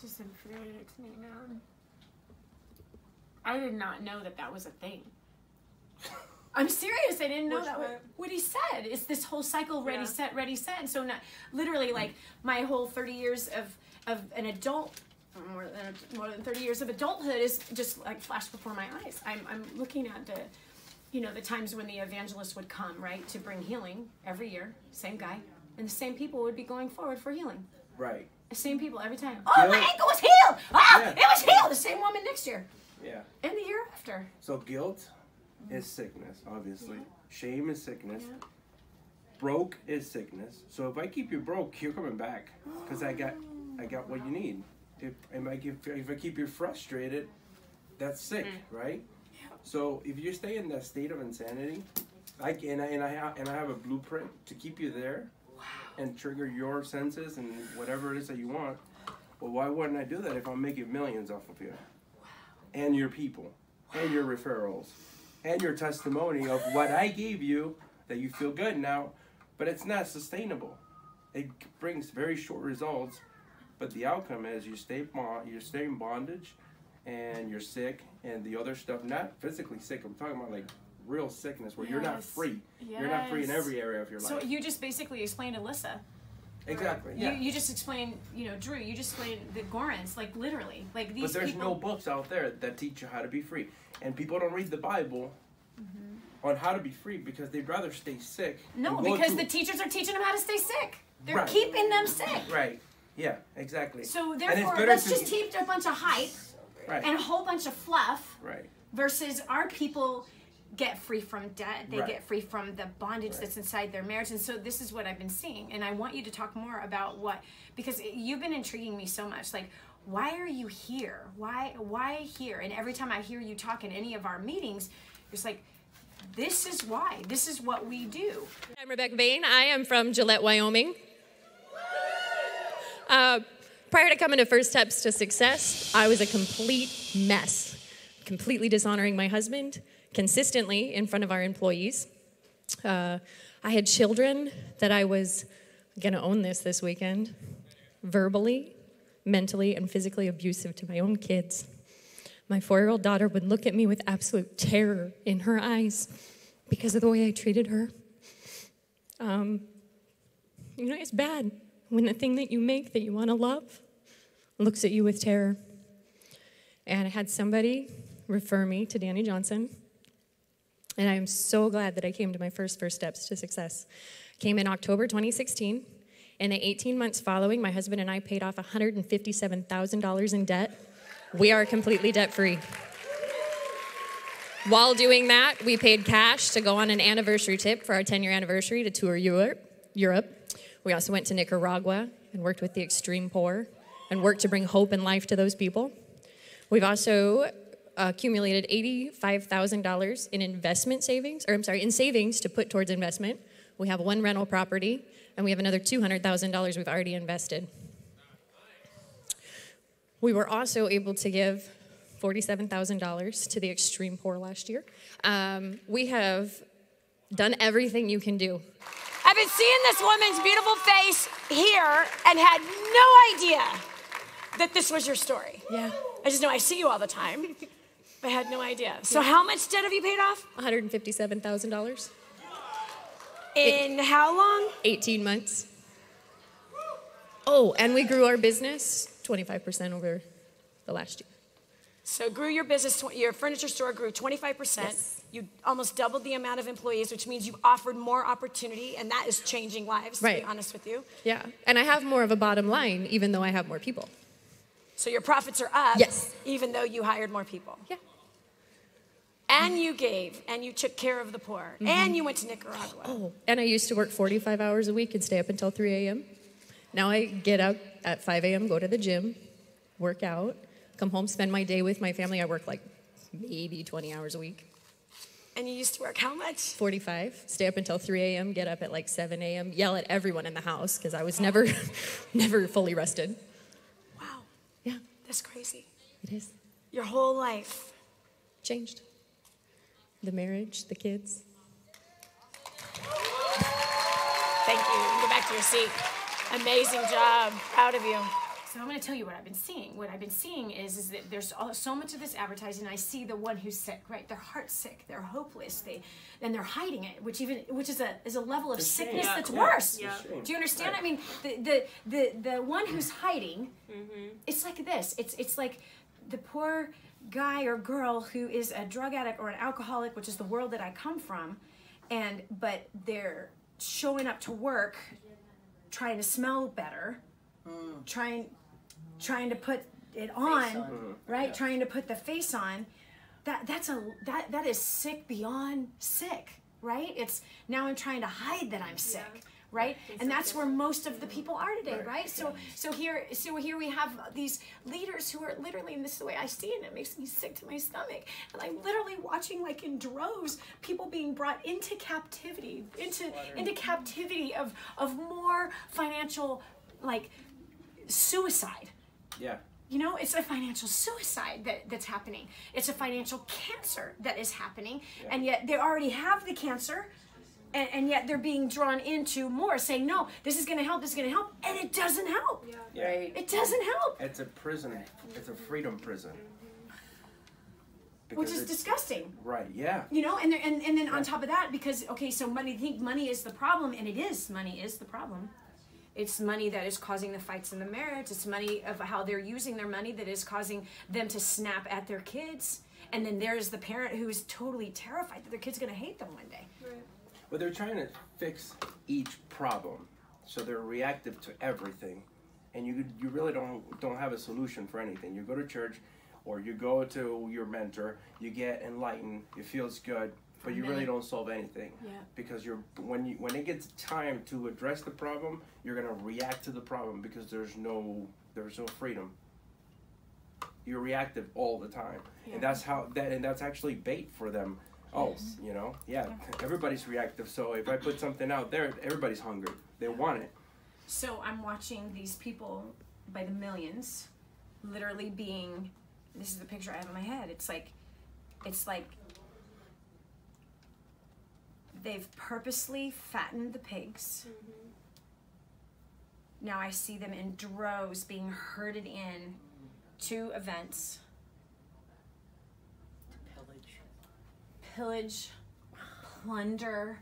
just infuriates me, man. I did not know that that was a thing. I'm serious. I didn't know what he said. It's this whole cycle, ready, set, ready, set. And so literally, like, my whole 30 years of an adult, more than 30 years of adulthood is just like flashed before my eyes. I'm looking at the times when the evangelist would come, right, to bring healing every year. Same guy. And the same people would be going forward for healing. Right. The same people every time. Oh, my ankle was healed. It was healed. The same woman next year. Yeah. And the year after. So guilt is sickness, obviously. Yeah. Shame is sickness. Yeah. Broke is sickness. So if I keep you broke, you're coming back because I got what you need. If I keep you frustrated, that's sick, right? Yeah. So if you stay in that state of insanity, I have a blueprint to keep you there. And trigger your senses and whatever it is that you want. Well, why wouldn't I do that if I'm making millions off of you? Wow. And your people, and your referrals, and your testimony of what I gave you that you feel good now, but it's not sustainable. It brings very short results, but the outcome is you stay in bondage, and you're sick, and the other stuff, not physically sick, I'm talking about like real sickness where you're not free. Yes. You're not free in every area of your life. So you just basically explained Alyssa. Exactly. Right? Yeah. You just explained, Drew. You just explained the Gorans, like literally, like these. But there's people... no books out there that teach you how to be free, and people don't read the Bible on how to be free because they'd rather stay sick. No, because the teachers are teaching them how to stay sick. They're keeping them sick. Right. Yeah. Exactly. So therefore, let's just teach a bunch of hype and a whole bunch of fluff. Right. Versus our people get free from debt. They get free from the bondage that's inside their marriage. And so this is what I've been seeing. And I want you to talk more about because you've been intriguing me so much. Like, why are you here? Why here? And every time I hear you talk in any of our meetings, it's like, this is why. This is what we do. I'm Rebecca Bain. I am from Gillette, Wyoming. Prior to coming to First Steps to Success, I was a complete mess, completely dishonoring my husband, consistently in front of our employees. I had children that I was going to own this weekend, verbally, mentally, and physically abusive to my own kids. My 4-year-old daughter would look at me with absolute terror in her eyes because of the way I treated her. It's bad when the thing that you make that you want to love looks at you with terror. And I had somebody refer me to Danny Johnson. And I am so glad that I came to my first Steps to Success. Came in October 2016. In the 18 months following, my husband and I paid off $157,000 in debt. We are completely debt-free. While doing that, we paid cash to go on an anniversary trip for our 10-year anniversary to tour Europe. We also went to Nicaragua and worked with the extreme poor and worked to bring hope and life to those people. We've also accumulated $85,000 in savings to put towards investment. We have one rental property, and we have another $200,000 we've already invested. We were also able to give $47,000 to the extreme poor last year. We have done everything you can do. I've been seeing this woman's beautiful face here and had no idea that this was your story. Yeah. I just know I see you all the time. I had no idea. So how much debt have you paid off? $157,000. In how long? 18 months. Oh, and we grew our business 25% over the last year. So grew your business, your furniture store grew 25%. Yes. You almost doubled the amount of employees, which means you've offered more opportunity, and that is changing lives, to be honest with you. Yeah, and I have more of a bottom line, even though I have more people. So your profits are up, yes, even though you hired more people. Yeah. And you gave, and you took care of the poor, and you went to Nicaragua. Oh, and I used to work 45 hours a week and stay up until 3 a.m. Now I get up at 5 a.m., go to the gym, work out, come home, spend my day with my family. I work like maybe 20 hours a week. And you used to work how much? 45. Stay up until 3 a.m., get up at like 7 a.m., yell at everyone in the house because I was never fully rested. Wow. Yeah. That's crazy. It is. Your whole life. Changed. The marriage, the kids. Thank you. Go back to your seat. Amazing job. Proud of you. So I'm going to tell you what I've been seeing. What I've been seeing is that there's so much of this advertising. I see the one who's sick, right? Their heart's sick. They're hopeless. And they're hiding it, which is a level of sickness that's worse. Yeah. Do you understand? Right. I mean, the one who's hiding, it's like this. It's like the poor guy or girl who is a drug addict or an alcoholic, which is the world that I come from, but they're showing up to work, trying to smell better, trying to put it on, right? Yeah. Trying to put the face on. That is sick beyond sick, right? It's now I'm trying to hide that I'm sick, right? And that's where most of the people are today, right? So here we have these leaders who are literally, and this is the way I see it, and it makes me sick to my stomach. And I'm literally watching, like in droves, people being brought into captivity, into captivity of more financial, like, suicide. Yeah. You know, it's a financial suicide that's happening. It's a financial cancer that is happening. Yeah. And yet they already have the cancer, and yet they're being drawn into more, saying, no, this is going to help, this is going to help. And it doesn't help. Yeah. Right. It doesn't help. It's a prison. It's a freedom prison. Which Because is disgusting. Right, yeah. You know, and then on top of that, because, okay, so think money is the problem, and it is. Money is the problem. It's money that is causing the fights in the marriage. It's money of how they're using their money that is causing them to snap at their kids. And then there's the parent who is totally terrified that their kid's going to hate them one day. Right. Well, they're trying to fix each problem, so they're reactive to everything, and you really don't have a solution for anything. You go to church, or you go to your mentor, you get enlightened, it feels good, but you really don't solve anything. Yeah. Because when it gets time to address the problem, you're gonna react to the problem because there's no freedom. You're reactive all the time, Yeah. and that's actually bait for them. Oh, you know, everybody's reactive. So if I put something out there, everybody's hungry. They want it. So I'm watching these people by the millions, literally being. This is the picture I have in my head. It's like they've purposely fattened the pigs. Now I see them in droves being herded in to events. Pillage, plunder,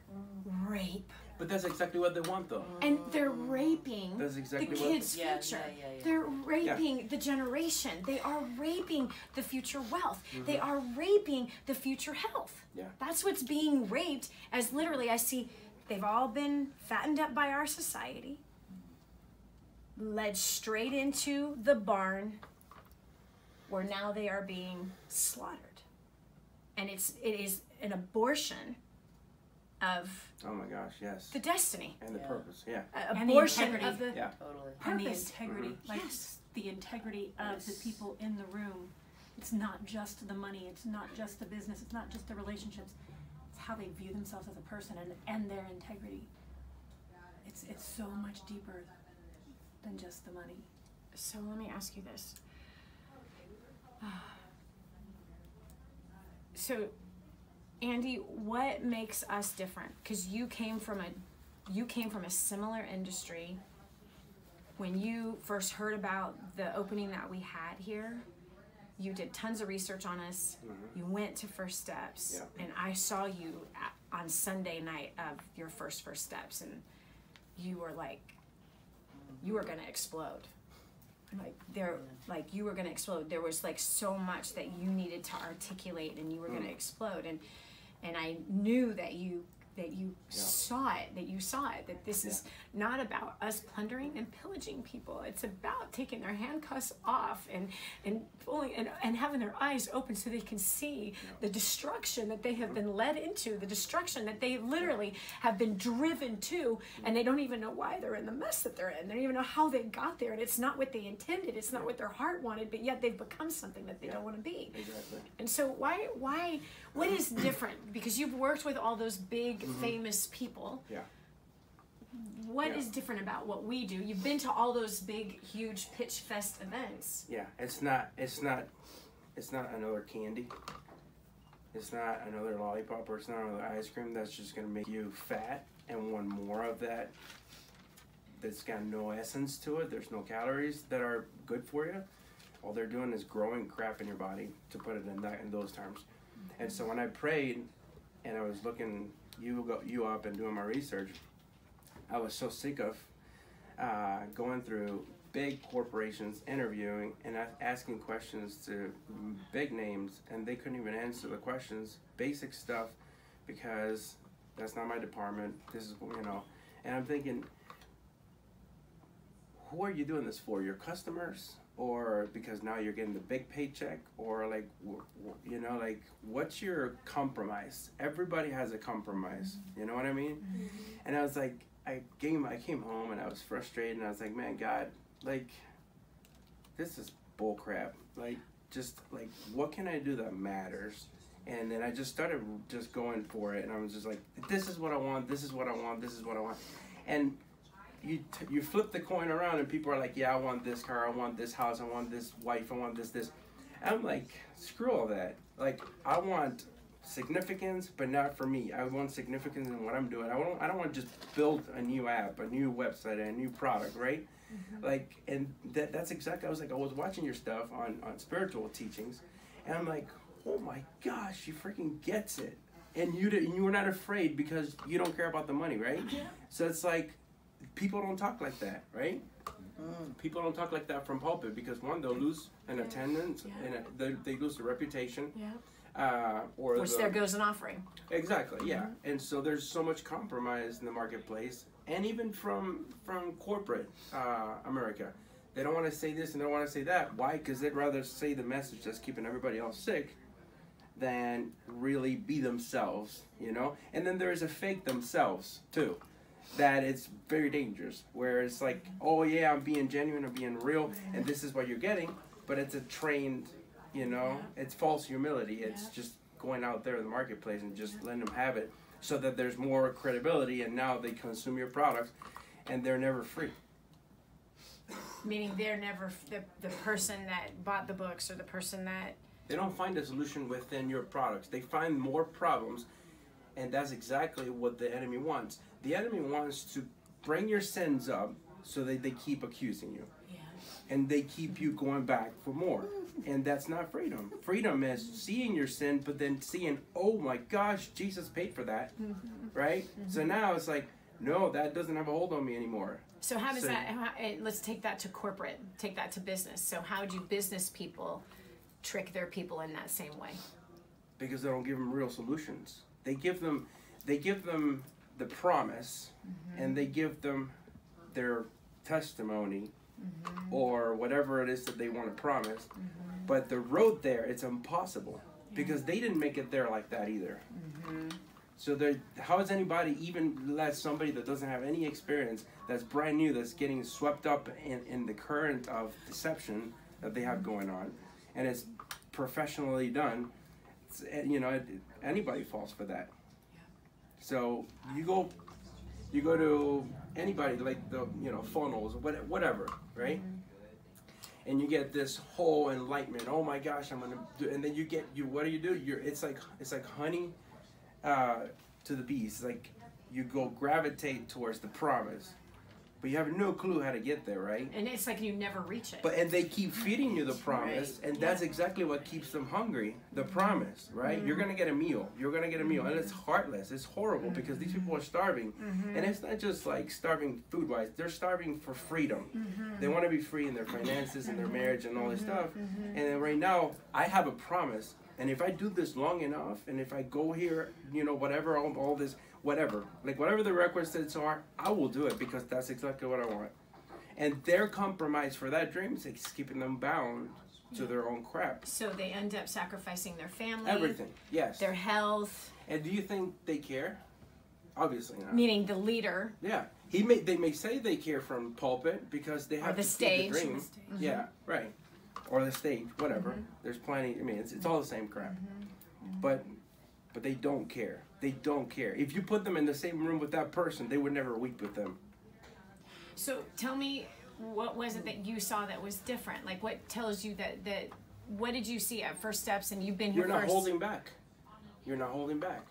rape. But that's exactly what they want, though. And they're raping That's exactly the what- kids' future. They're raping the generation. They are raping the future wealth. They are raping the future health. Yeah. That's what's being raped, as literally I see they've all been fattened up by our society, led straight into the barn, where now they are being slaughtered. And it is an abortion of Oh my gosh, yes. the destiny. And the purpose, yeah. And the Abortion integrity. of the Yeah. And the purpose. integrity, like Yes. the integrity of the people in the room. It's not just the money, it's not just the business, it's not just the relationships. It's how they view themselves as a person and their integrity. It's so much deeper than just the money. So let me ask you this. So, Andy, what makes us different? Because you came from a similar industry. When you first heard about the opening that we had here, you did tons of research on us. You went to First Steps, Yeah. and I saw you on Sunday night of your first Steps, and you were like, you were gonna explode. You were gonna explode. There was like so much that you needed to articulate, and you were gonna explode. And I knew that you saw it, that this is not about us plundering and pillaging people. It's about taking their handcuffs off and pulling and having their eyes open so they can see the destruction that they have been led into, the destruction that they literally have been driven to, and they don't even know why they're in the mess that they're in. They don't even know how they got there, and it's not what they intended, it's not what their heart wanted, but yet they've become something that they don't want to be. Exactly. And so what is different? Because you've worked with all those big famous people. Yeah. What is different about what we do? You've been to all those big, huge pitch fest events. Yeah. It's not another candy. It's not another lollipop, or it's not another ice cream that's just gonna make you fat and want more of that that's got no essence to it. There's no calories that are good for you. All they're doing is growing crap in your body, to put it in those terms. And so when I prayed and I was looking you up and doing my research, I was so sick of going through big corporations, interviewing and asking questions to big names, and they couldn't even answer the questions, basic stuff, because that's not my department. This is, you know, and I'm thinking, who are you doing this for? Your customers? Or because now you're getting the big paycheck? Or like, you know, like, what's your compromise? Everybody has a compromise. You know what I mean? Mm-hmm. And I was like, I came home and I was frustrated, and I was like, man, God, like, this is bull crap. Like, just like, what can I do that matters? And then I just started just going for it, and I was just like, this is what I want, this is what I want, this is what I want. And you flip the coin around, and people are like, yeah, I want this car, I want this house, I want this wife, I want this. And I'm like, screw all that. Like, I want significance, but not for me. I want significance in what I'm doing. I don't want to just build a new app, a new website, a new product, right? Mm-hmm. Like, and that's exactly, I was watching your stuff on spiritual teachings, and I'm like, oh my gosh, she freaking gets it. And you were not afraid because you don't care about the money, right? Yeah. So it's like, people don't talk like that, right? People don't talk like that from pulpit, because one, they'll lose an attendance, and they lose their reputation. Yeah. Which there goes an offering. Exactly, yeah. Mm-hmm. And so there's so much compromise in the marketplace, and even from corporate America. They don't want to say this and they don't want to say that. Why? Because they'd rather say the message that's keeping everybody else sick than really be themselves, you know? And then there's a fake themselves, too, that it's very dangerous, where it's like, oh yeah, I'm being genuine, I'm being real, and this is what you're getting, but it's a trained, you know, it's false humility. It's just going out there in the marketplace and just letting them have it, so that there's more credibility, and now they consume your products, and they're never free. Meaning they're never, the person that bought the books, or the person that... They don't find a solution within your products. They find more problems, and that's exactly what the enemy wants. The enemy wants to bring your sins up so that they keep accusing you. Yeah. And they keep you going back for more. And that's not freedom. Freedom is seeing your sin, but then seeing, oh my gosh, Jesus paid for that. Mm-hmm. Right? Mm-hmm. So now it's like, no, that doesn't have a hold on me anymore. So how does let's take that to corporate, take that to business. So how do business people trick their people in that same way? Because they don't give them real solutions. They give them the promise, and they give them their testimony, or whatever it is that they want to promise. But the road there, it's impossible, because they didn't make it there like that either. So how is anybody, even let somebody that doesn't have any experience, that's brand new, that's getting swept up in the current of deception that they have going on, and it's professionally done, you know, anybody falls for that. So you go to anybody, like the, you know, funnels, whatever, right? And you get this whole enlightenment. Oh my gosh, I'm gonna do, and then what do? It's like honey to the bees. It's like you go gravitate towards the promise, but you have no clue how to get there, right? And it's like you never reach it. And they keep feeding you the promise, and that's exactly what keeps them hungry. The promise, right? You're gonna get a meal. You're gonna get a meal, and it's heartless. It's horrible, because these people are starving, and it's not just like starving food-wise. They're starving for freedom. They want to be free in their finances and their marriage and all this stuff. And then right now, I have a promise, and if I do this long enough, and if I go here, you know, whatever, all this. Whatever the requisites are, I will do it, because that's exactly what I want. And their compromise for that dream is keeping them bound to their own crap. So they end up sacrificing their family, everything, yes, their health. And do you think they care? Obviously not. Meaning the leader. Yeah, they may say they care from pulpit, because they have to keep the dream. Yeah, right. Or the stage, whatever. There's plenty. I mean, it's all the same crap. But they don't care. They don't care. If you put them in the same room with that person, they would never weep with them. So tell me, what was it that you saw that was different? Like, what tells you that what did you see at First Steps, and you've been here You're not holding back. You're not holding back.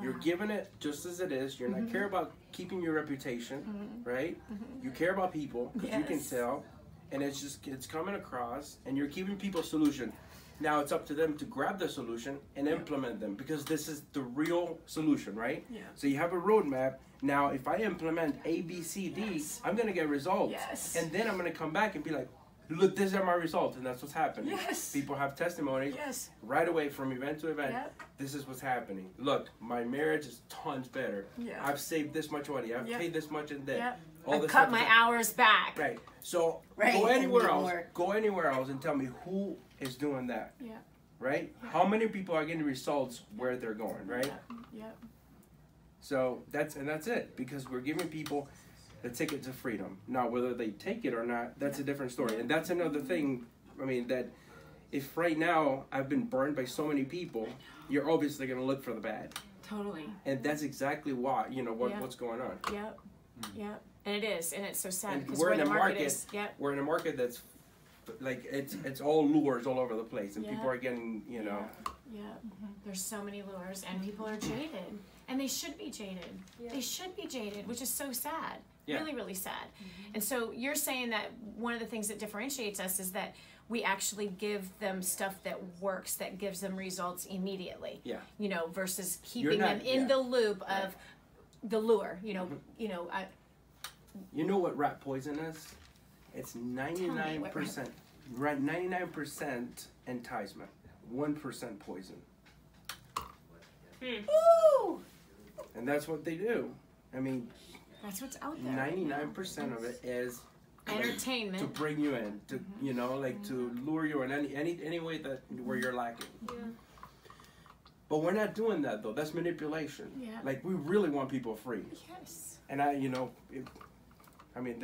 You're giving it just as it is. You're not care about keeping your reputation, right? You care about people because you can tell, and it's coming across, and you're giving people a solution. Now it's up to them to grab the solution and implement them, because this is the real solution, right? Yeah. So you have a roadmap. Now, if I implement A, B, C, D, I'm going to get results. Yes. And then I'm going to come back and be like, look, these are my results, and that's what's happening. Yes. People have testimonies Yes. right away from event to event. Yep. This is what's happening. Look, my marriage is tons better. Yeah. I've saved this much money. I've paid this much in debt. Yep. All I've this cut stuff my is- hours back. Right. So Right, go and anywhere get else. more. Go anywhere else and tell me who is doing that. Yeah. Right? How many people are getting results where they're going, right? Yep. So that's it, because we're giving people the ticket to freedom. Now, whether they take it or not, that's a different story. And that's another thing. I mean, that if right now I've been burned by so many people, you're obviously going to look for the bad. Totally. And that's exactly why, what's going on. Yep. Yep. And it is, and it's so sad And because we're where in the a market market. is. Yep. We're in a market that's like it's all lures all over the place, and people are getting Yeah. There's so many lures, and people are jaded, and they should be jaded. They should be jaded, which is so sad. Yeah. Really, really sad. And so you're saying that one of the things that differentiates us is that we actually give them stuff that works, that gives them results immediately. Yeah. Versus keeping not- them in yeah. the loop of the lure. You know what rat poison is? It's 99%. Right, 99% enticement, 1% poison. Ooh! And that's what they do. I mean, That's what's out there. 99% of it is Entertainment. to bring you in, to to lure you in any way that where you're lacking. Yeah. But we're not doing that though. That's manipulation. Yeah. Like we really want people free. Yes. And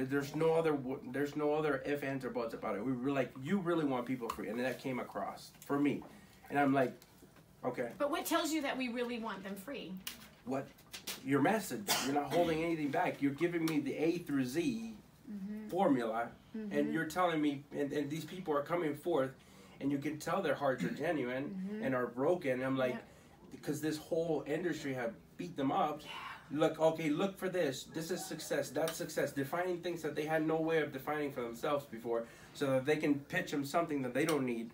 there's no other if, ands, or buts about it. We were like, you really want people free, and that came across for me, and I'm like, okay, But what tells you that we really want them free? what? Your message. You're not holding anything back. You're giving me the A through Z formula, and you're telling me, and these people are coming forth, and you can tell their hearts are genuine and are broken. And I'm like, because this whole industry have beat them up. Look for this. This is success. That's success. Defining things that they had no way of defining for themselves before, so that they can pitch them something that they don't need,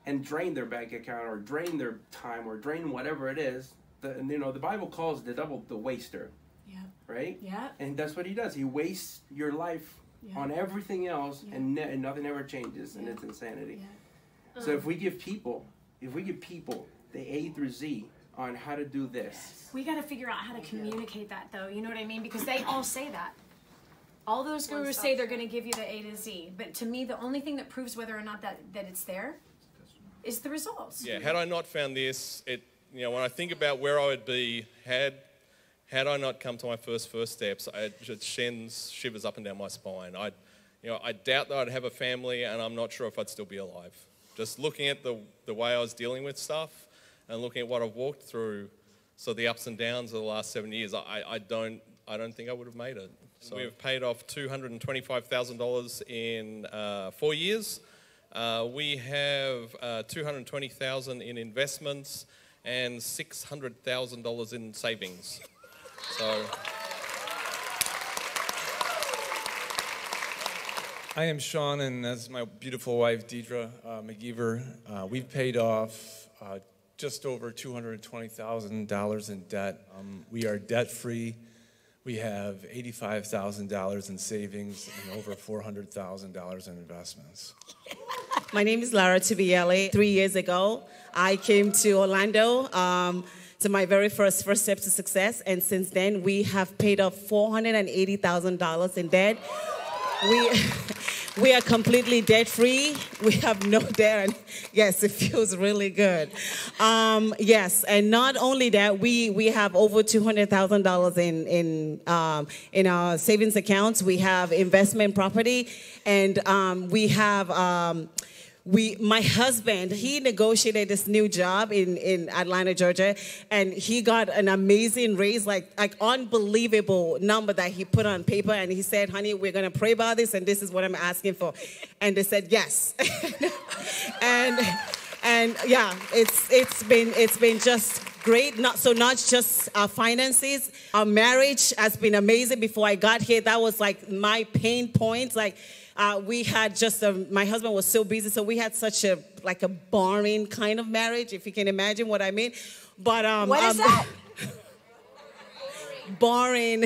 and drain their bank account, or drain their time, or drain whatever it is. The Bible calls the devil the waster. Yeah. Right? Yeah. And that's what he does. He wastes your life on everything else, and nothing ever changes, and it's insanity. Yeah. So if we give people the A through Z on how to do this. We got to figure out how to communicate that, though. You know what I mean? Because they all say that. All those gurus say they're going to give you the A to Z. But to me, the only thing that proves whether or not that it's there is the results. Yeah, had I not found this, when I think about where I would be had I not come to my first steps, it just sends shivers up and down my spine. I doubt that I'd have a family, and I'm not sure if I'd still be alive. Just looking at the way I was dealing with stuff, and looking at what I've walked through, so the ups and downs of the last 7 years, I don't think I would have made it. So we've paid off $225,000 in 4 years. We have $220,000 in investments and $600,000 in savings. So I am Sean, and that's my beautiful wife, Deidre McGeever. We've paid off just over $220,000 in debt. We are debt-free. We have $85,000 in savings and over $400,000 in investments. My name is Lara Tibielli. 3 years ago, I came to Orlando to my very first step to success, and since then, we have paid off $480,000 in debt. We are completely debt-free. We have no debt, and yes, it feels really good. Yes, and not only that, we have over $200,000 in our savings accounts. We have investment property, and we have. My husband, he negotiated this new job in Atlanta, Georgia, and he got an amazing raise, like unbelievable number that he put on paper, and he said, honey, we're going to pray about this, and this is what I'm asking for. And they said, yes. and yeah, it's been just great. Not just our finances. Our marriage has been amazing. Before I got here, that was like my pain point. Like we had just my husband was so busy, so we had such a boring kind of marriage, if you can imagine what I mean. But what is that? Boring.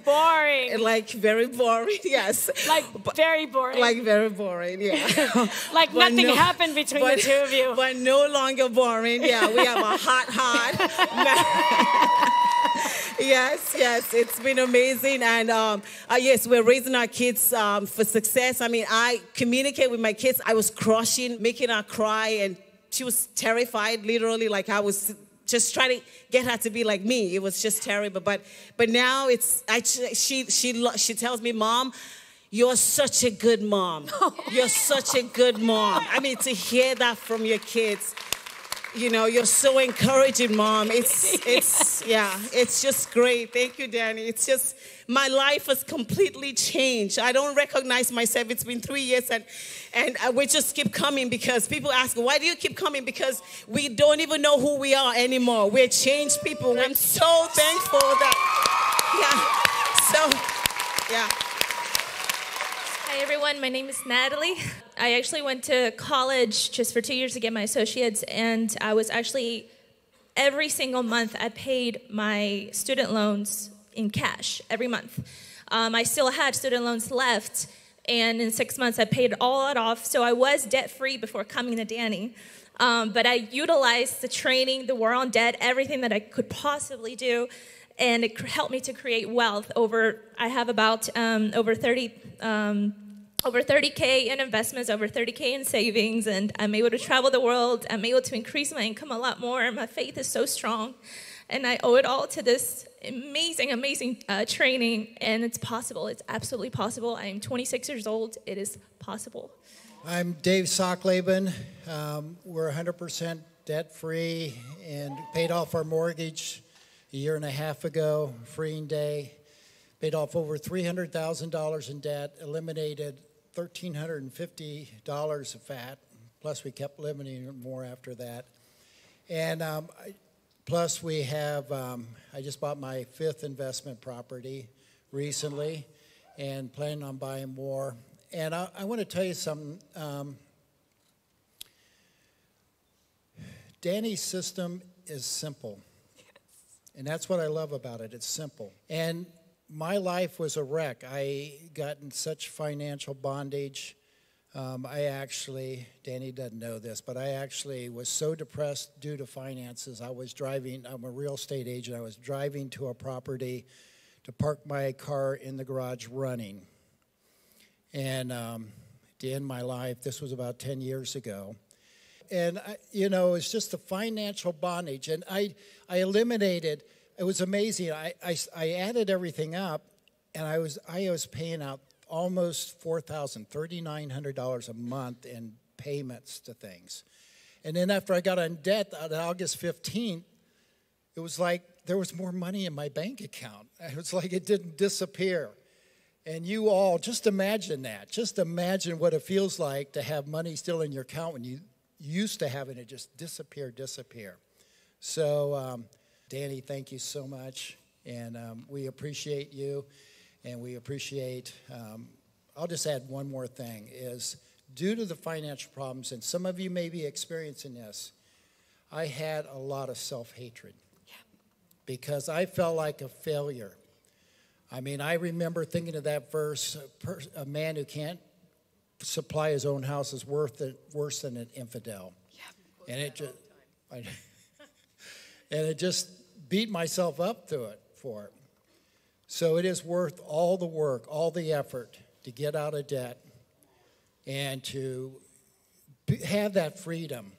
Boring. Like very boring, yes. Like very boring. Like very boring, yeah. Like nothing happened between the two of you. But no longer boring, yeah. We have a hot. Yes, it's been amazing. And yes, we're raising our kids for success. I mean, I communicate with my kids. I was crushing, making her cry, and she was terrified, literally, like I was just trying to get her to be like me. It was just terrible. But now she tells me, Mom, you're such a good mom. You're such a good mom. I mean, to hear that from your kids, you know, you're so encouraging, Mom. It's just great. Thank you, Danny. It's just, my life has completely changed. I don't recognize myself. It's been 3 years, and we just keep coming because people ask, why do you keep coming? Because we don't even know who we are anymore. We're changed people. I'm so thankful that, yeah. Hi everyone, my name is Natalie. I actually went to college just for 2 years to get my associates, and I was actually, every single month I paid my student loans in cash every month. I still had student loans left, and in 6 months I paid all that off, so I was debt-free before coming to Danny. But I utilized the training, the war on debt, everything that I could possibly do, and it helped me to create wealth. I have about over 30K in investments, over 30K in savings, and I'm able to travel the world. I'm able to increase my income a lot more. My faith is so strong, and I owe it all to this amazing training, and it's possible. It's absolutely possible. I am 26 years old. It is possible. I'm Dave Socklaben. We're 100% debt-free and paid off our mortgage a year and a half ago, freeing day. Paid off over $300,000 in debt, eliminated $1,350 of fat, plus we kept limiting more after that. And plus we have, I just bought my 5th investment property recently and planning on buying more. And I want to tell you something. Danny's system is simple. And that's what I love about it. It's simple. And my life was a wreck. I got in such financial bondage. Danny doesn't know this, but I actually was so depressed due to finances. I'm a real estate agent. I was driving to a property to park my car in the garage running. And to end my life, this was about 10 years ago. And, it's just the financial bondage. And I eliminated, it was amazing. I added everything up, and I was paying out almost $3,900 a month in payments to things. And then after I got on debt on August 15th, it was like there was more money in my bank account. It was like it didn't disappear. And you all, just imagine that. Just imagine what it feels like to have money still in your account when you used to have it just disappear. So, Danny, thank you so much. And we appreciate you. And we appreciate, I'll just add one more thing, is due to the financial problems, and some of you may be experiencing this, I had a lot of self-hatred because I felt like a failure. I mean, I remember thinking of that verse, a man who can't supply his own house is worse than an infidel. Yeah. And it just beat myself up for it. So it is worth all the work, all the effort to get out of debt and to have that freedom.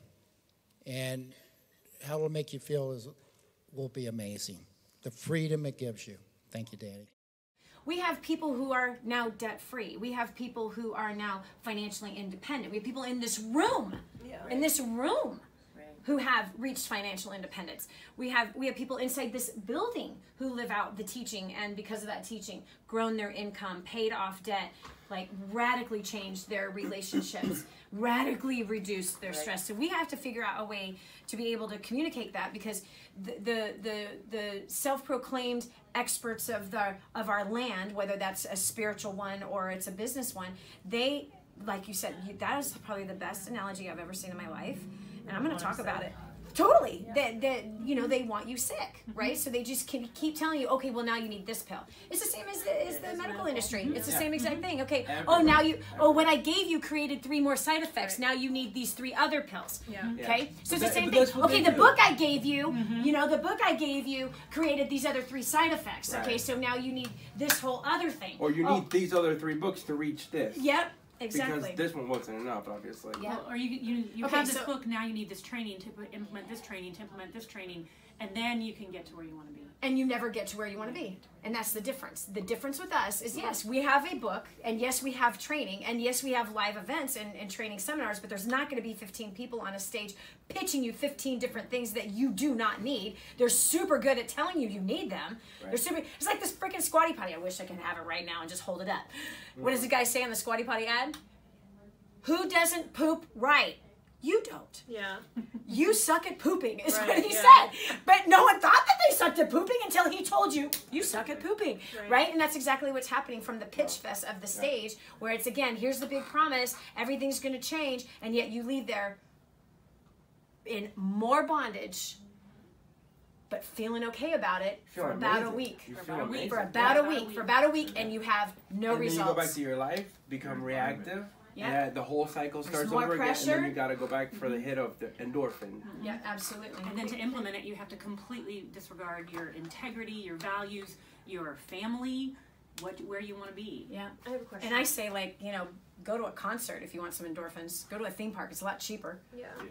And how it'll make you feel will be amazing. The freedom it gives you. Thank you, Danny. We have people who are now debt-free. We have people who are now financially independent. We have people in this room, who have reached financial independence. We have people inside this building who live out the teaching, and because of that teaching, grown their income, paid off debt, like radically changed their relationships, radically reduced their stress. So we have to figure out a way to be able to communicate that, because the self-proclaimed experts of our land, whether that's a spiritual one or it's a business one, they, like you said, that is probably the best analogy I've ever seen in my life. And I'm going to talk about it. Totally. Yeah. That you know, they want you sick, right? So they just can keep telling you, okay, well, now you need this pill. It's the same as the medical industry. It's the same exact thing. Okay. What I gave you created 3 more side effects. Now you need these 3 other pills. Yeah. Okay. So it's the same thing. Okay, the book I gave you, you know, the book I gave you created these other 3 side effects. Okay, so now you need this whole other thing. Or you need these other 3 books to reach this. Yep. Exactly. Because this one wasn't enough, obviously. Yeah. Well, or you have this book, now you need this training to implement this training, and then you can get to where you want to be. And you never get to where you want to be. And that's the difference. The difference with us is, yes, we have a book, and yes, we have training, and yes, we have live events and training seminars, but there's not going to be 15 people on a stage pitching you 15 different things that you do not need. They're super good at telling you need them. Right. It's like this freaking Squatty Potty. I wish I could have it right now and just hold it up. What does the guy say on the Squatty Potty ad? Who doesn't poop right? You don't. Yeah. You suck at pooping, is what he said. But no one thought that they sucked at pooping until he told you, you suck at pooping, right? And that's exactly what's happening from the pitch fest of the stage, where it's, again, here's the big promise, everything's going to change, and yet you leave there in more bondage, but feeling okay about it for about a week. For about a week, and you have no results. Then you go back to your life, become reactive. Yeah, the whole cycle starts over again, and then you got to go back for the hit of the endorphin. Yeah, absolutely. And then to implement it, you have to completely disregard your integrity, your values, your family, where you want to be. Yeah, I have a question. And I say, like, you know, go to a concert if you want some endorphins. Go to a theme park; it's a lot cheaper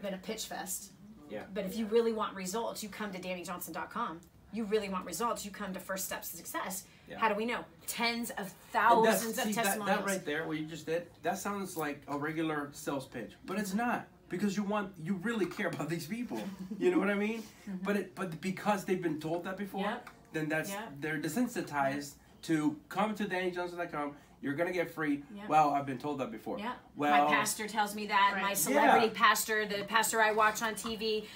than a pitch fest. Yeah. But if you really want results, you come to DannyJohnson.com. You really want results, you come to First Steps to Success. Yeah. How do we know? Tens of thousands of testimonials. That right there, what you just did, that sounds like a regular sales pitch, but it's not, because you really care about these people. You know what I mean? But because they've been told that before, then they're desensitized to come to DannyJohnson.com. You're going to get free. Yeah. Well, I've been told that before. Yeah. Well, my pastor tells me that. Right. My celebrity pastor, the pastor I watch on TV,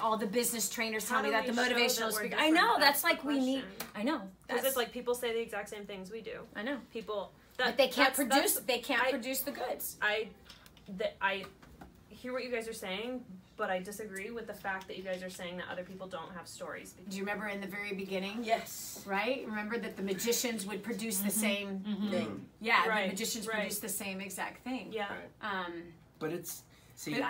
all the business trainers tell me that. The motivational speaker. I know. That's like we need. I know. Because it's like people say the exact same things we do. I know. People. But they can't produce. They can't produce the goods. I hear what you guys are saying, but I disagree with the fact that you guys are saying that other people don't have stories. Do you remember in the very beginning? Yes. Right? Remember that the magicians would produce the same thing. Yeah, the magicians produce the same exact thing. Yeah. But it's... See,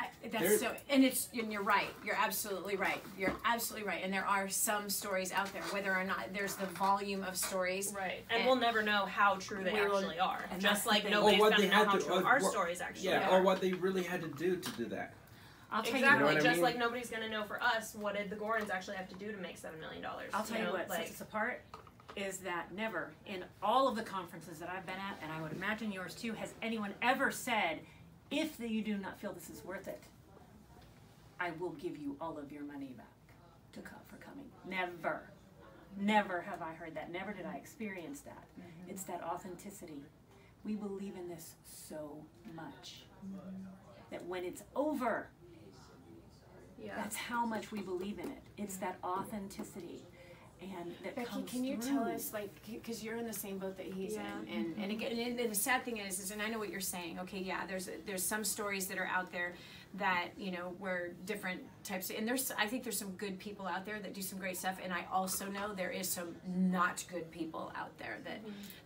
and you're right. You're absolutely right. You're absolutely right. And there are some stories out there, whether or not there's the volume of stories. Right. And we'll never know how true they actually are. Just like nobody's going to know how true our stories actually are. Or what they really had to do to do that. Exactly. Just like nobody's going to know for us, what did the Gordons actually have to do to make $7 million? I'll tell you what sets us apart is that never, in all of the conferences that I've been at, and I would imagine yours too, has anyone ever said, if you do not feel this is worth it, I will give you all of your money back for coming. Never. Never have I heard that. Never did I experience that. It's that authenticity. We believe in this so much that when it's over, that's how much we believe in it. It's that authenticity. And that Becky, comes can you through. tell us, like, because you're in the same boat that he's in, and again, and the sad thing is, and I know what you're saying. Okay, yeah, there's some stories that are out there that where different types of, and I think there's some good people out there that do some great stuff, and I also know there is some not good people out there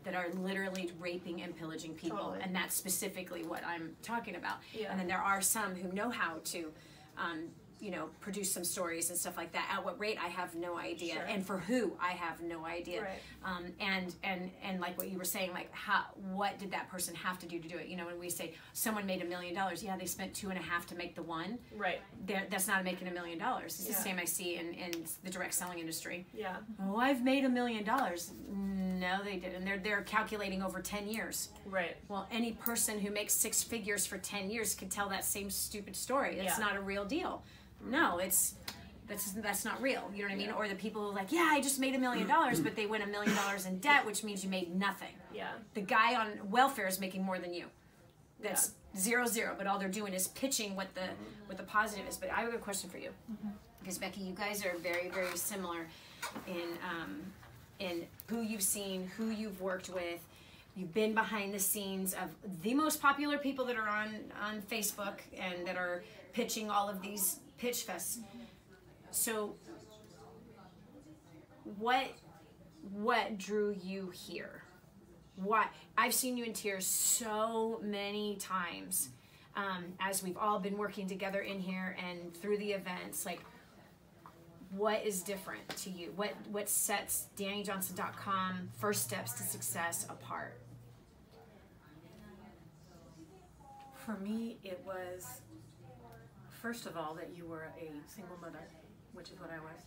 that are literally raping and pillaging people, and that's specifically what I'm talking about. Yeah. And then there are some who know how to. Produce some stories and stuff like that. At what rate, I have no idea, and for who, I have no idea. Right. And like what you were saying, like what did that person have to do to do it? When we say someone made $1 million, yeah, they spent 2.5 to make the one. Right. That's not making $1 million. It's the same I see in the direct selling industry. Yeah. Oh, I've made $1 million. No, they didn't. They're calculating over 10 years. Right. Well, any person who makes 6 figures for 10 years can tell that same stupid story. It's not a real deal. No, that's not real. You know what I mean? Or the people who are like, yeah, I just made $1 million, but they went $1 million in debt, which means you made nothing. Yeah. The guy on welfare is making more than you. That's 0-0, but all they're doing is pitching what the positive is. But I have a question for you, because Becky, you guys are very, very similar in who you've seen, who you've worked with. You've been behind the scenes of the most popular people that are on Facebook and that are pitching all of these pitch fests. So what drew you here? Why? I've seen you in tears so many times as we've all been working together in here and through the events. Like, what is different to you? What sets DannyJohnson.com First Steps to Success apart? For me, it was, first of all, that you were a single mother, which is what I was.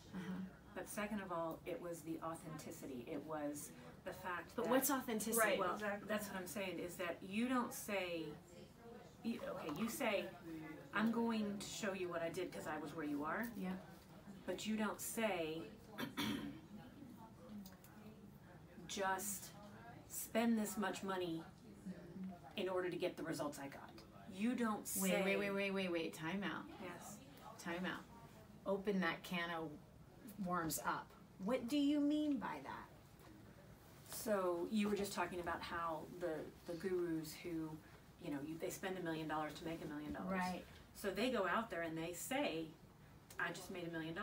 But second of all, it was the authenticity. It was the fact But that... what's authenticity? Right, well, that's what I'm saying, is that you don't say... You say, I'm going to show you what I did because I was where you are. Yeah. But you don't say, just spend this much money in order to get the results I got. You don't say... Wait. Time out. Yes. Time out. Open that can of worms up. What do you mean by that? So you were just talking about how the gurus who, they spend $1 million to make $1 million. Right. So they go out there and they say, I just made $1 million.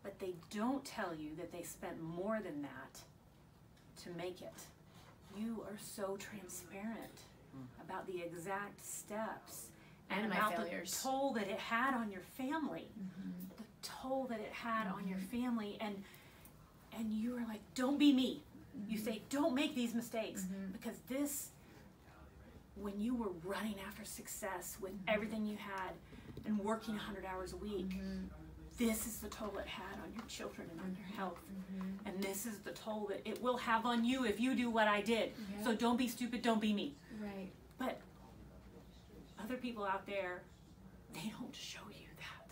But they don't tell you that they spent more than that to make it. You are so transparent about the exact steps And my about failures. the toll that it had on your family. The toll that it had on your family, and you are like, don't be me. You say, don't make these mistakes, because this, when you were running after success with everything you had and working 100 hours a week, this is the toll it had on your children and on your health. And this is the toll that it will have on you if you do what I did. So don't be stupid, don't be me. Right. But other people out there, they don't show you that.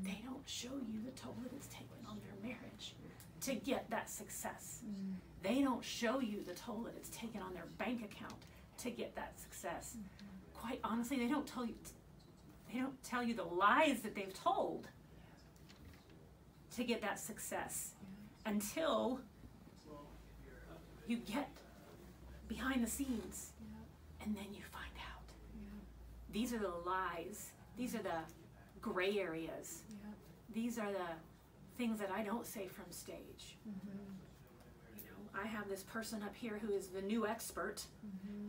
They don't show you the toll that it's taken on their marriage to get that success. They don't show you the toll that it's taken on their bank account to get that success. Quite honestly, they don't tell you the lies that they've told to get that success until you get behind the scenes and then you find out. These are the lies. These are the gray areas. These are the things that I don't say from stage. I have this person up here who is the new expert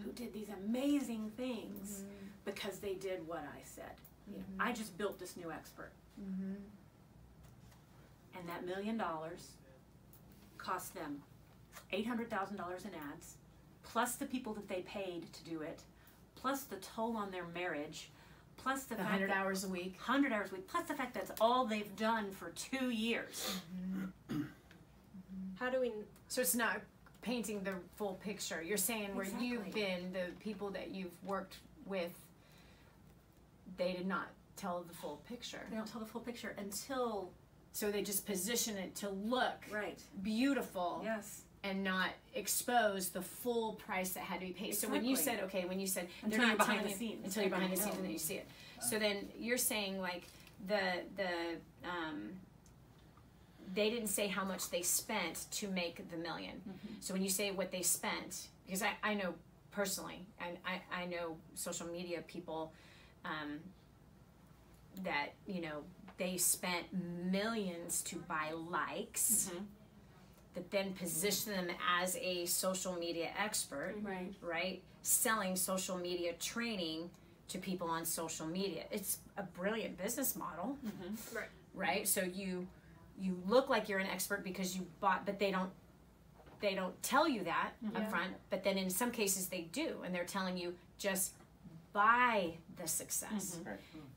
who did these amazing things because they did what I said. I just built this new expert. And that $1 million cost them $800,000 in ads, plus the people that they paid to do it, plus the toll on their marriage, plus the fact 100 that hours a week. 100 hours a week, plus the fact that's all they've done for 2 years. How do we? So it's not painting the full picture. You're saying where you've Exactly. been, the people that you've worked with, they did not tell the full picture. They don't tell the full picture until... So they just position it to look Right. beautiful. Yes. And not expose the full price that had to be paid. So when you said, Exactly. okay, when you said Until they're you're not behind telling the you- scenes. until you're behind the And scenes you and then you see it. So then you're saying like they didn't say how much they spent to make the $1 million. So when you say what they spent, because I know personally, and I know social media people that they spent millions to buy likes. That then position them as a social media expert, right? Selling social media training to people on social media. It's a brilliant business model, right? So you look like you're an expert because you bought, but they don't tell you that up front. But then in some cases they do, and they're telling you just buy the success.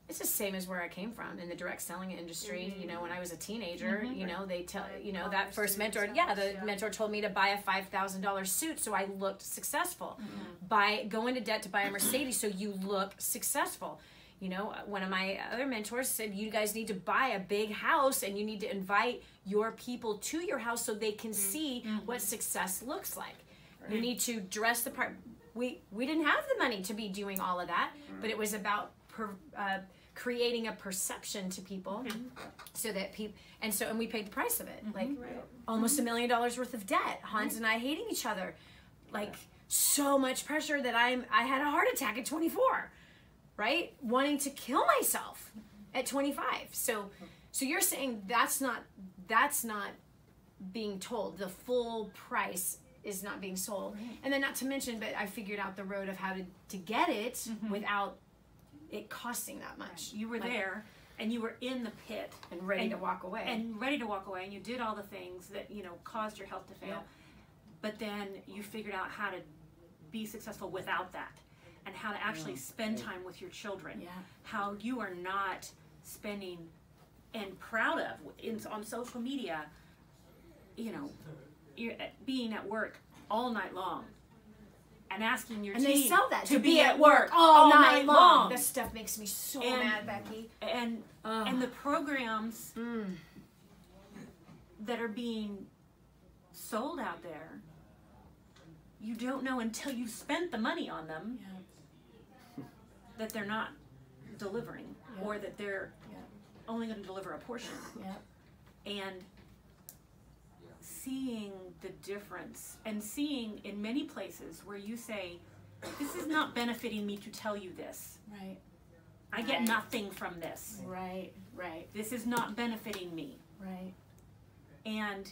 It's the same as where I came from in the direct selling industry. When I was a teenager, they tell that first mentor. The mentor told me to buy a $5,000 suit, so I looked successful. Buy go into debt to buy a Mercedes, so you look successful. You know, one of my other mentors said, you guys need to buy a big house and you need to invite your people to your house so they can see what success looks like. Right. You need to dress the part. We didn't have the money to be doing all of that, but it was about creating a perception to people so that people, and we paid the price of it. Like almost $1 million worth of debt. Hans and I hating each other. Like so much pressure that I had a heart attack at 24. Right? Wanting to kill myself at 25. So you're saying that's not being told. The full price is not being sold. And then not to mention, but I figured out the road of how to get it without it costing that much. Right. You were there and you were in the pit and ready to walk away. And you did all the things that, you know, caused your health to fail. Yeah. But then you figured out how to be successful without that. And how to actually spend time with your children. Yeah. How you are not spending and proud of on social media, you know, you're being at work all night long and asking your team they sell that to be at work all night long. This stuff makes me so mad, Becky. And the programs that are being sold out there, you don't know until you've spent the money on them. Yeah. That they're not delivering, or that they're only going to deliver a portion. And seeing the difference, and seeing in many places where you say, this is not benefiting me to tell you this. Right. I get nothing from this. Right. This is not benefiting me. Right. And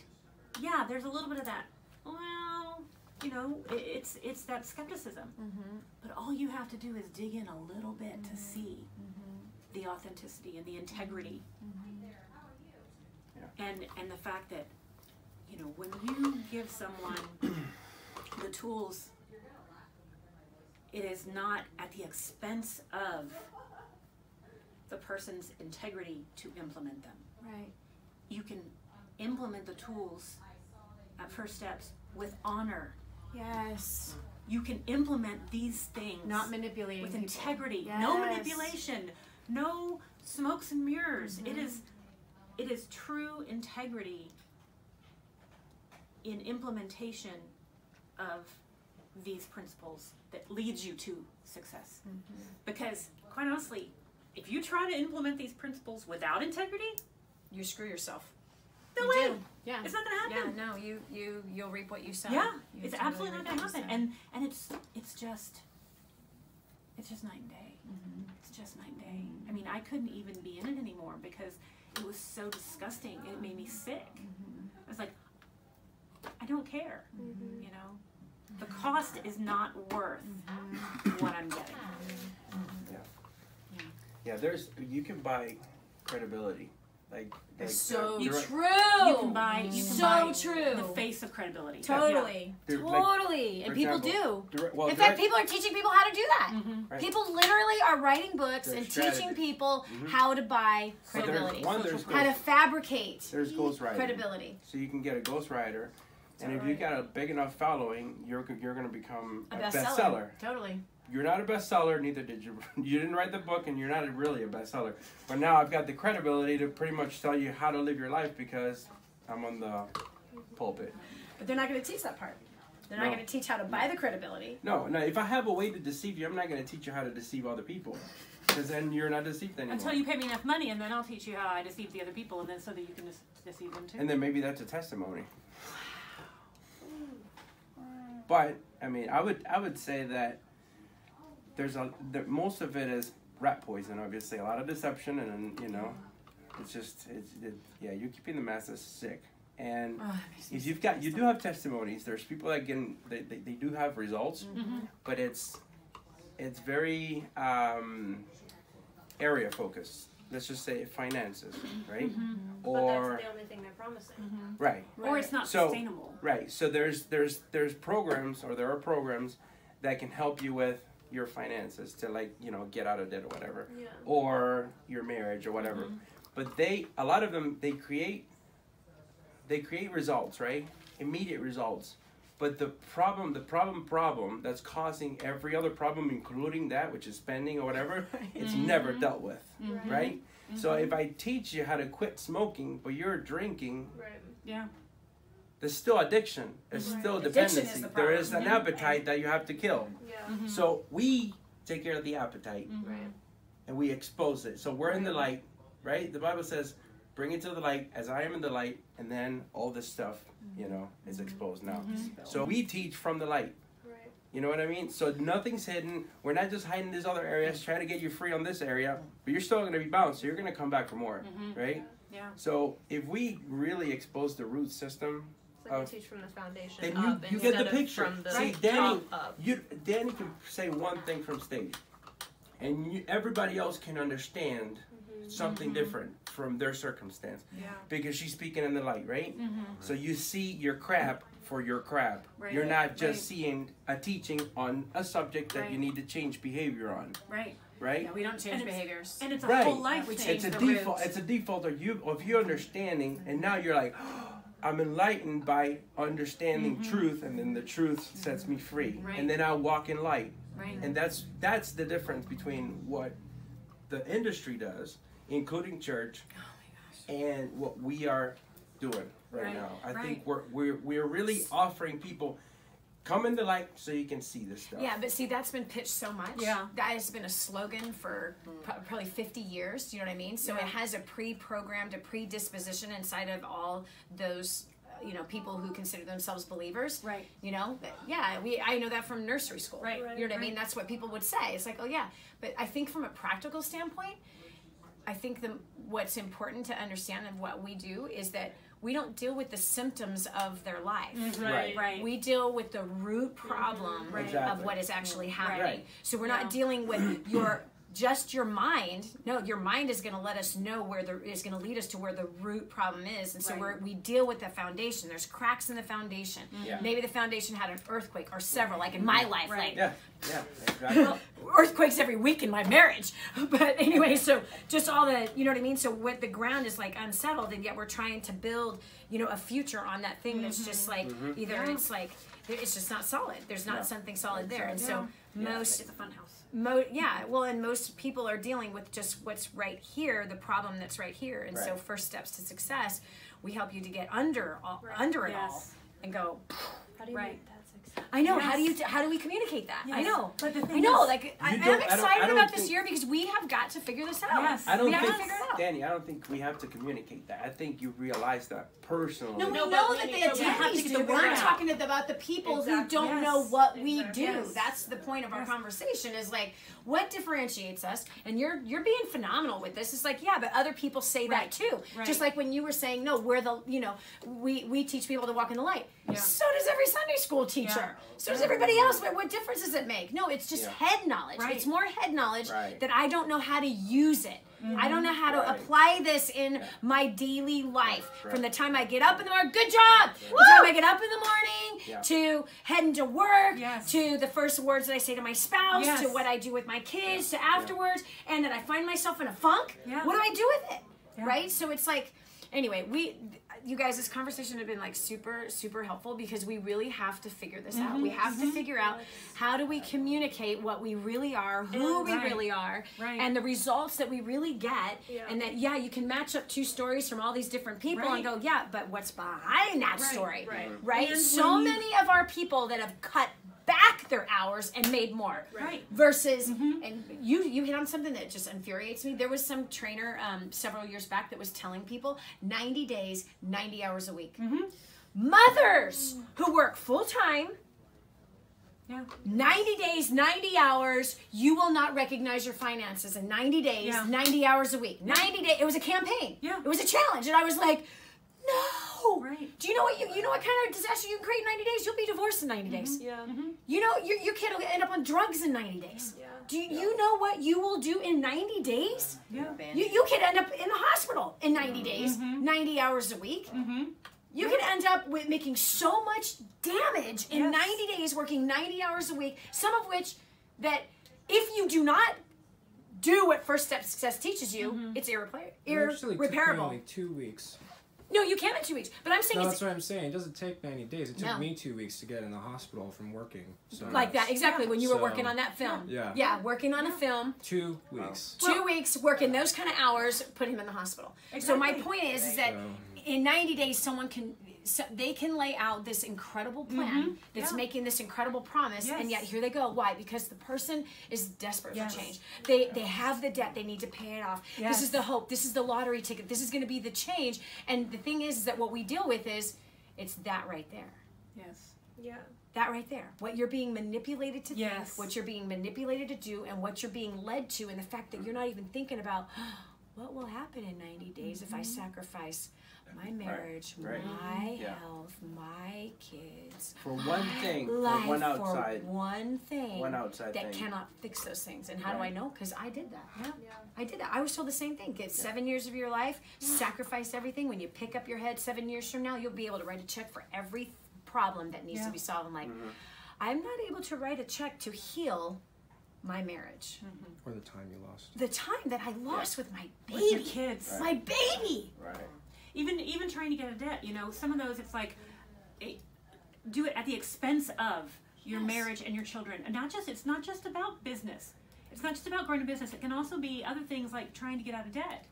yeah, there's a little bit of that, well, you know, it's that skepticism. But all you have to do is dig in a little bit to see the authenticity and the integrity. And the fact that, you know, when you give someone the tools, it is not at the expense of the person's integrity to implement them. Right. You can implement the tools at First Steps with honor. Yes. You can implement these things. Not manipulating with people. integrity. Yes. No manipulation. No smokes and mirrors. It is true integrity in implementation of these principles that leads you to success. Because quite honestly, if you try to implement these principles without integrity, you screw yourself. No way. Yeah. It's not gonna happen. Yeah, no, you'll reap what you sow. Yeah. It's absolutely not gonna happen. And it's just night and day. It's just night and day. I mean, I couldn't even be in it anymore because it was so disgusting. It made me sick. I was like, I don't care. You know? The cost is not worth what I'm getting. Yeah, you can buy credibility. Like so true. You can buy true. The face of credibility. Totally. Yeah. Totally. Like, and people example, do. In fact, people are teaching people how to do that. Right. People literally are writing books and teaching people how to buy credibility. How to fabricate credibility. So you can get a ghostwriter, and if you got a big enough following, you're going to become a bestseller. Totally. You're not a bestseller, neither did you. You didn't write the book, and you're not really a bestseller. But now I've got the credibility to pretty much tell you how to live your life because I'm on the pulpit. But they're not going to teach that part. They're not going to teach how to buy the credibility. No. If I have a way to deceive you, I'm not going to teach you how to deceive other people. Because then you're not deceived anymore. Until you pay me enough money, and then I'll teach you how I deceive the other people, and then so that you can deceive them too. And then maybe that's a testimony. But, I mean, I would say that most of it is rat poison, obviously. A lot of deception, and you know, you're keeping the masses sick. And if you do have testimonies. There's people that they do have results, but it's very area focused. Let's just say finances, right? Or but that's the only thing they're promising. Right. Or it's not sustainable. Right. So there's programs, or there are programs that can help you with your finances to, like, you know, get out of debt or whatever, or your marriage or whatever. But a lot of them, they create results, right? Immediate results. But the problem that's causing every other problem, including that, which is spending or whatever, it's never dealt with, right? So if I teach you how to quit smoking, but you're drinking, there's still addiction. There's still dependency. There is an appetite that you have to kill. So we take care of the appetite, and we expose it. So we're in the light, right? The Bible says, bring it to the light as I am in the light, and then all this stuff, you know, is exposed now. So we teach from the light. You know what I mean? So nothing's hidden. We're not just hiding these other areas, trying to get you free on this area, but you're still going to be bound, so you're going to come back for more, right? Yeah. So if we really expose the root system, it's like we teach from the foundation then up you get the picture. From the See, top up. Danny can say one thing from stage, and everybody else can understand something different from their circumstance, because she's speaking in the light, right? So you see your crap for your crap. You're not just seeing a teaching on a subject that you need to change behavior on. Right? Yeah, we don't change behaviors. And it's a whole life We change. change It's a the default. roots. It's a default of you understanding, and now you're like, oh, I'm enlightened by understanding truth, and then the truth sets me free, and then I walk in light. And that's the difference between what the industry does, including church, and what we are doing right now. I think we're really offering people, come in the light so you can see this stuff. Yeah, but see, that's been pitched so much. Yeah. That has been a slogan for probably 50 years. Do you know what I mean? So it has a pre-programmed, a predisposition inside of all those, you know, people who consider themselves believers. Right. You know? Yeah, I know that from nursery school. Right. You know what I mean? That's what people would say. It's like, oh yeah. But I think from a practical standpoint, I think what's important to understand of what we do is that we don't deal with the symptoms of their life. Right. We deal with the root problem of what is actually happening. So we're not dealing with your mind. No, your mind is going to let us know is going to lead us to where the root problem is. And so we deal with the foundation. There's cracks in the foundation. Maybe the foundation had an earthquake or several, like in my life. Like, exactly. well, earthquakes every week in my marriage. But anyway, so just all the, you know what I mean? So what the ground is like unsettled, and yet we're trying to build, you know, a future on that thing that's just like, either it's like, it's just not solid. There's not something solid there. And so most... It's a fun house. And most people are dealing with just what's right here, the problem that's right here. And so first steps to success, we help you to get under it all and go, How do you make that success? I know. How do we communicate that? I know. But the thing I know. is, Like I'm excited about this year because we have got to figure this out. Yes. I don't we have to think, figure it out. Danny, I don't think we have to communicate that. I think you realize that personally. No, we No, know but that we the have to attendees figure do. it We're out. talking about the people who Exactly. don't know what we do. Yes. That's the point of our conversation. Is like what differentiates us. And you're being phenomenal with this. It's like but other people say that too. Just like when you were saying no, we're the we teach people to walk in the light. So does every Sunday school teacher. So does everybody else. But what difference does it make? No, it's just head knowledge. It's more head knowledge that I don't know how to use it. I don't know how to apply this in my daily life. From the time I get up in the morning, good job! The time I get up in the morning, to heading to work, to the first words that I say to my spouse, to what I do with my kids, to afterwards, and then I find myself in a funk. What do I do with it? Right? So it's like, anyway, you guys, this conversation has been like super, super helpful because we really have to figure this out. We have to figure out how do we communicate what we really are, who we really are, and the results that we really get. And that, you can match up two stories from all these different people and go, but what's behind that story? Right? And so many of our people that have cut back their hours and made more. Versus, and you hit on something that just infuriates me. There was some trainer several years back that was telling people 90 days, 90 hours a week. Mothers who work full time, 90 days, 90 hours, you will not recognize your finances in 90 days, 90 hours a week. 90 days, it was a campaign. It was a challenge. And I was like, no. Do you know what you know what kind of disaster you can create in 90 days? You'll be divorced in 90 days. You know, your kid will end up on drugs in 90 days. Do you know what you will do in 90 days? You could end up in the hospital in 90 days, 90 hours a week. You could end up with making so much damage in 90 days, working 90 hours a week, some of which that if you do not do what First Step Success teaches you, it's It actually took me irreparable. only 2 weeks No, you can in 2 weeks. But I'm saying No, it's that's what I'm saying. It doesn't take 90 days. It took No. me 2 weeks to get in the hospital from working. So like that, exactly, when you were So- working on that film. Yeah. Yeah, working on a film. 2 weeks. 2 weeks, working those kind of hours, put him in the hospital. So my point is that in 90 days, someone can, they can lay out this incredible plan that's making this incredible promise, and yet here they go. Why? Because the person is desperate for change. They have the debt. They need to pay it off. This is the hope. This is the lottery ticket. This is going to be the change. And the thing is that what we deal with is, it's that right there. Yes. Yeah. That right there. What you're being manipulated to think, Yes. what you're being manipulated to do, and what you're being led to, and the fact that you're not even thinking about what will happen in 90 days if I sacrifice my marriage, Right. my Yeah. health, my kids. For one thing, for life, one outside, for one thing that thing. cannot fix those things. And how do I Right. know? Because I did that. Yeah. I did that. I was told the same thing. Get 7 years of your life, sacrifice everything. When you pick up your head 7 years from now, you'll be able to write a check for every problem that needs to be solved. I'm like, I'm not able to write a check to heal my marriage. Or the time you lost. The time that I lost with my baby. With your kids. My baby. Right. Even trying to get a debt, some of those, it's like, do it at the expense of your marriage and your children. And it's not just about business. It's not just about growing a business. It can also be other things like trying to get out of debt.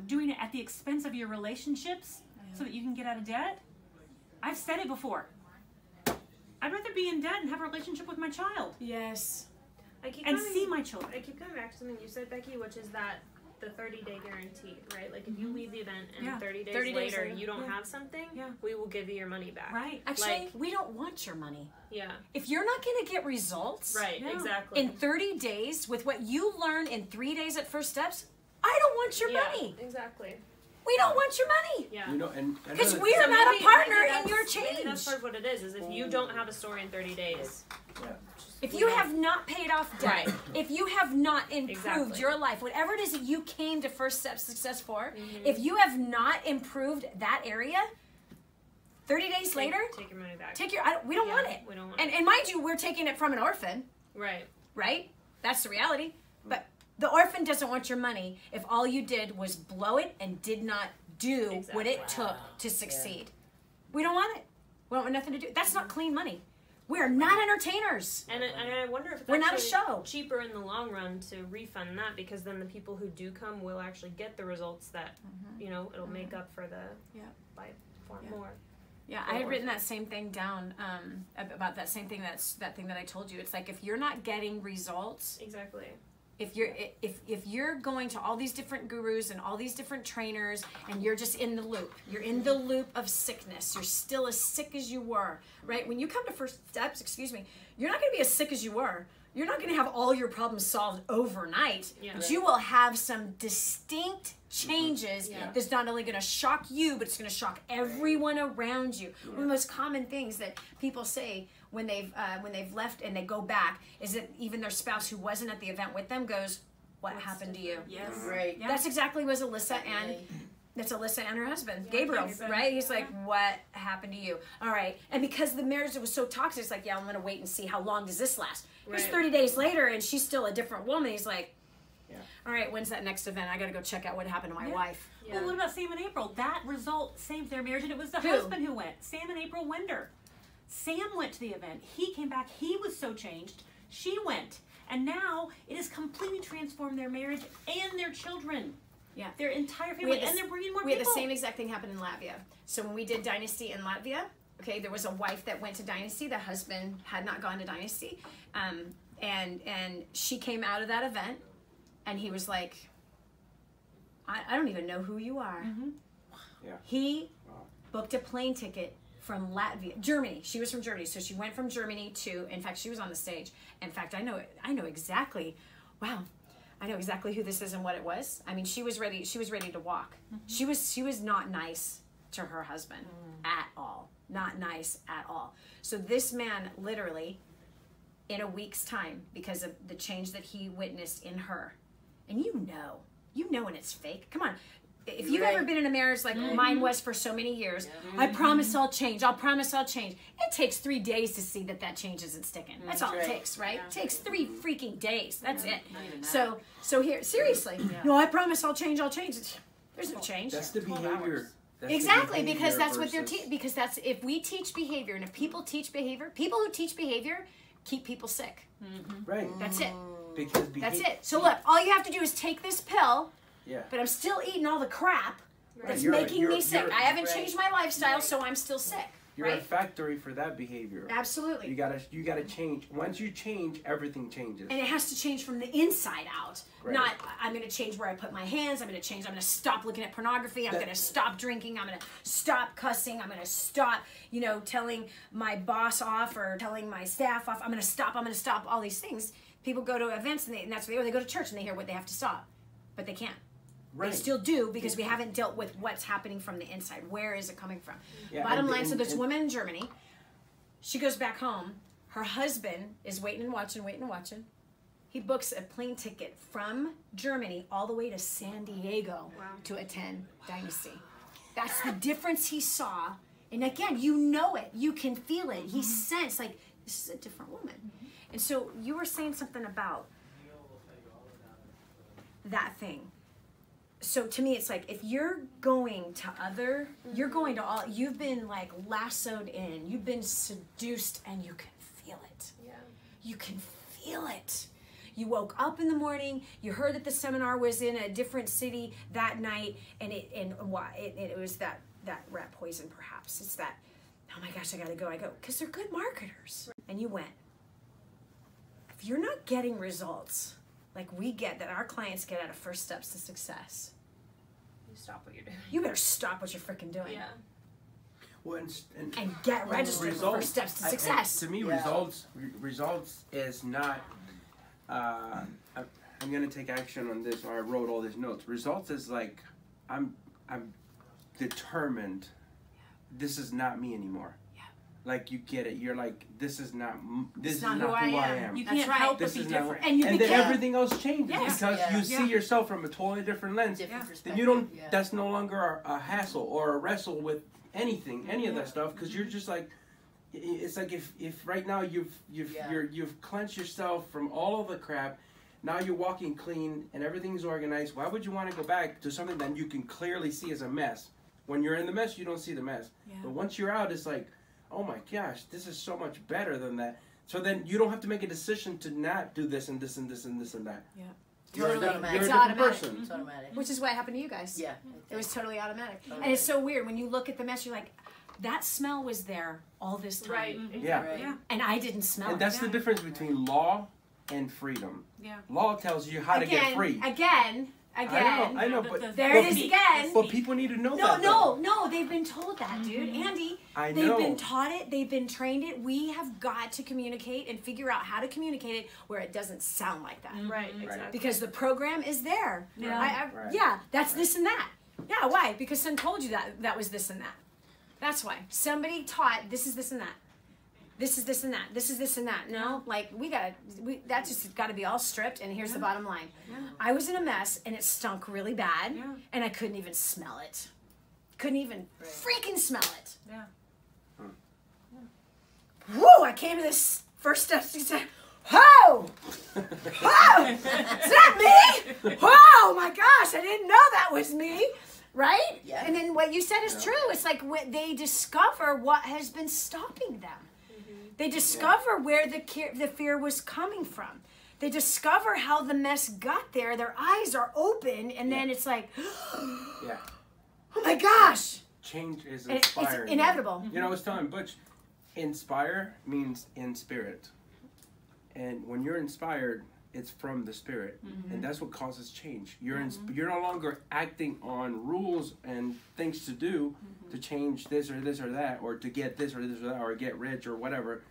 Doing it at the expense of your relationships so that you can get out of debt. I've said it before. I'd rather be in debt and have a relationship with my child. Yes. And see my children. I keep coming back to something you said, Becky, which is that the 30-day guarantee, right? Like if you leave the event and 30 days later you don't have something, we will give you your money back. Right. Actually, we don't want your money. Yeah. If you're not going to get results, exactly. in 30 days with what you learn in 3 days at First Steps, I don't want your money. Exactly. We don't want your money. Yeah. You know, and Because another- we are So not a maybe partner that's- in your Maybe change. that's part of what it is if you don't have a story in 30 days. If you have not paid off debt, Right. if you have not improved Exactly. your life, whatever it is that you came to First Step Success for, if you have not improved that area, 30 days later, Take your money back. we don't want it. We don't want and, it. and mind you, we're taking it from an orphan, Right. right? That's the reality. But the orphan doesn't want your money if all you did was blow it and did not do what it took to succeed. We don't want it. We don't want nothing to do. That's not clean money. We are not entertainers. And I wonder if it's We're not a actually show. cheaper in the long run to refund that, because then the people who do come will actually get the results that it'll make up for the by far more. Yeah, I had written that same thing down about that same thing. That thing that I told you. It's like if you're not getting results, Exactly. if you're going to all these different gurus and all these different trainers and you're just in the loop, you're in the loop of sickness, you're still as sick as you were, right? When you come to First Steps, you're not going to be as sick as you were. You're not going to have all your problems solved overnight, but you will have some distinct changes that's not only going to shock you, but it's going to shock everyone around you. One of the most common things that people say when they've left and they go back is that even their spouse who wasn't at the event with them goes, "What happened to you?" Yes. Right. Yeah. That's exactly what Alyssa and that's Alyssa and her husband, Gabriel, right? He's like, "What happened to you?" All right. And because the marriage was so toxic, it's like, "Yeah, I'm going to wait and see how long does this last." It was 30 days later and she's still a different woman. He's like, "All right, when's that next event? I got to go check out what happened to my wife." Well, what about Sam and April? That result saved their marriage, and it was the Who? husband who went. Sam and April Winder. Sam went to the event. He came back. He was so changed. She went. And now it has completely transformed their marriage and their children. Yeah. Their entire family. And they're bringing more We had people. the same exact thing happen in Latvia. So when we did Dynasty in Latvia, okay, there was a wife that went to Dynasty. The husband had not gone to Dynasty. And she came out of that event, and he was like, I don't even know who you are. Yeah. He booked a plane ticket from Latvia, Germany. She was from Germany, so she went from Germany to. In fact, she was on the stage. In fact, I know exactly. Wow, I know exactly who this is and what it was. I mean, she was ready. She was ready to walk. She was not nice to her husband at all. Not nice at all. So this man literally, in a week's time, because of the change that he witnessed in her, and you know when it's fake. Come on. If you've ever been in a marriage like mine was for so many years, I promise I'll change. I'll promise I'll change. It takes 3 days to see that change isn't sticking. That's all it takes, right? It takes 3 freaking days. That's it. So here, seriously. No, I promise I'll change. There's no change. That's the 12 behavior. hours. Exactly, because that's what they're because that's if we teach behavior and if people teach behavior, people who teach behavior keep people sick. Right. That's it. Because that's it. So look, all you have to do is take this pill. Yeah. But I'm still eating all the crap that's making me sick. I haven't changed my lifestyle, so I'm still sick. You're a factory for that behavior. Absolutely. You gotta change. Once you change, everything changes. And it has to change from the inside out. Right. Not I'm gonna change where I put my hands, I'm gonna stop looking at pornography, I'm gonna stop drinking, I'm gonna stop cussing, I'm gonna stop, telling my boss off or telling my staff off, I'm gonna stop all these things. People go to events and that's what they go to church and they hear what they have to stop. But they can't. Right. They still do because we haven't dealt with what's happening from the inside. Where is it coming from? Yeah, Bottom line, so this woman in Germany, she goes back home. Her husband is waiting and watching. He books a plane ticket from Germany all the way to San Diego to attend Dynasty. That's the difference he saw. And again, you know it. You can feel it. He sensed, like, this is a different woman. And so you were saying something about that thing. So to me, it's like if you're going to you've been like lassoed in, you've been seduced, and you can feel it. Yeah. You can feel it. You woke up in the morning, you heard that the seminar was in a different city that night, and it was that rat poison perhaps. It's that, oh my gosh, I gotta go, because they're good marketers. And you went. If you're not getting results like we get, that our clients get out of First Steps to Success, you stop what you're doing. You better stop what you're freaking doing. Yeah. Well, and get registered for First Steps to Success. To me, results is not. I'm gonna take action on this, or I wrote all these notes. Results is like I'm determined. This is not me anymore. Like, you get it. You're like, this is not who I am. You can't help but be different. And then everything else changes because you see yourself from a totally different lens. Then you don't. That's no longer a hassle or a wrestle with anything, any of that stuff, because you're just like, it's like if right now you've cleansed yourself from all of the crap. Now you're walking clean and everything's organized. Why would you want to go back to something that you can clearly see as a mess? When you're in the mess, you don't see the mess. But once you're out, it's like, oh my gosh, this is so much better than that. So then you don't have to make a decision to not do this and this and this and this and that. Yeah. You're Totally. a different automatic. person. It's automatic. Which is what happened to you guys. Yeah. It was totally automatic. And it's so weird. When you look at the mess, you're like, that smell was there all this time. Right. Yeah. Yeah. And I didn't smell it. And that's the difference between law and freedom. Yeah. Law tells you how to get free. Again. I know, but there it is again. But people need to know that. No, they've been told that, dude. Andy, I know. They've been taught it. They've been trained it. We have got to communicate and figure out how to communicate it where it doesn't sound like that. Right, exactly. Because the program is there. Yeah. Yeah, that's this and that. Yeah, why? Because someone told you that was this and that. That's why. Somebody taught this is this and that. This is this and that. This is this and that. No, like that just got to be all stripped. And here's the bottom line: I was in a mess, and it stunk really bad, and I couldn't even smell it. Couldn't even freaking smell it. Yeah. Woo! I came to this First Steps. He said, "Whoa, whoa, is that me? Whoa, my gosh! I didn't know that was me." Right? Yeah. And then what you said is true. It's like they discover what has been stopping them. They discover where the fear was coming from. They discover how the mess got there. Their eyes are open, and then it's like, oh my gosh. Change is inspiring. It's inevitable. You know, I was telling Butch, inspire means in spirit. And when you're inspired, it's from the spirit. And that's what causes change. You're no longer acting on rules and things to do to change this or that, or to get this or this or that, or get rich or whatever.